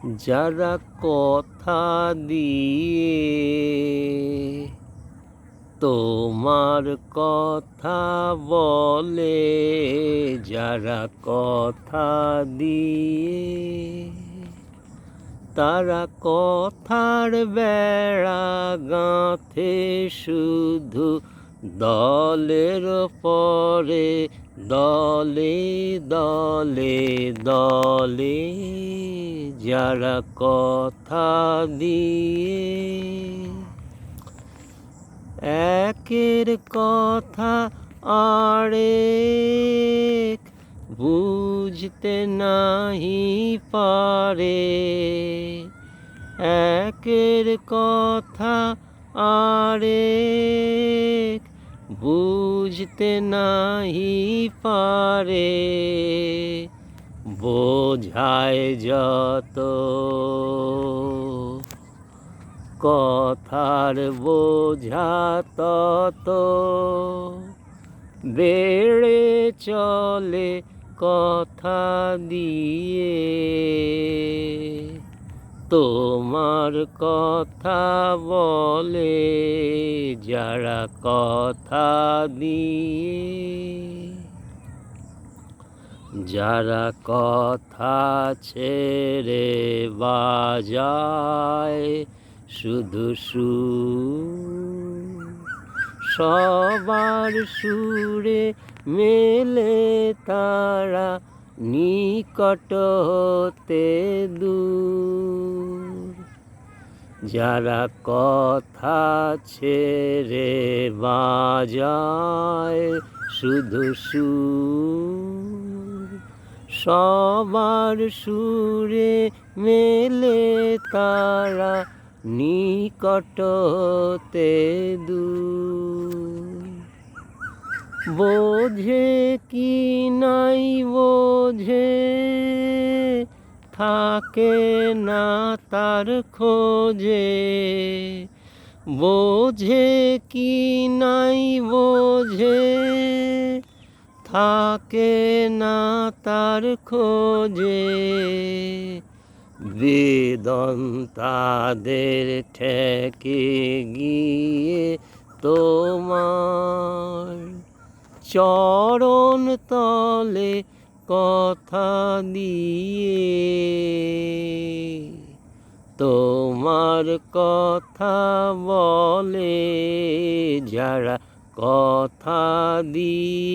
যারা কথা দিয়ে তোমার কথা বলে, যারা কথা দিয়ে তারা কথার বেড়া গাঁথে শুধু দলের পরে দলে দলে দলে। যারা কথা দিয়ে একের কথা আরেক বুঝতে নাহি পারে, একের কথা আরেক বুঝতে নাহি পারে। বোঝায় যত কথার বোঝা তত বেড়ে চলে কথা দিয়ে। তোমার কথা বলে যারা কথা দিয়ে, যারা কথা ছেড়ে বাজায় শুধু সুর, সবার সুরে মেলে তারা নিকট হতে দূর। যারা কথা ছেড়ে বাজায় শুধু সুর, সবার সুরে মেলে তারা নিকট হতে দূর। বোঝে কি নাই বোঝে, থাকে না তার খোঁজে। বোঝে কি নাই বোঝে, থাকে না তার খোঁজে। বেদন তাদের ঠেকে গিয়ে তোমার চরণ তলে কথা দিয়ে। তোমার কথা বলে যারা কথা দিয়ে।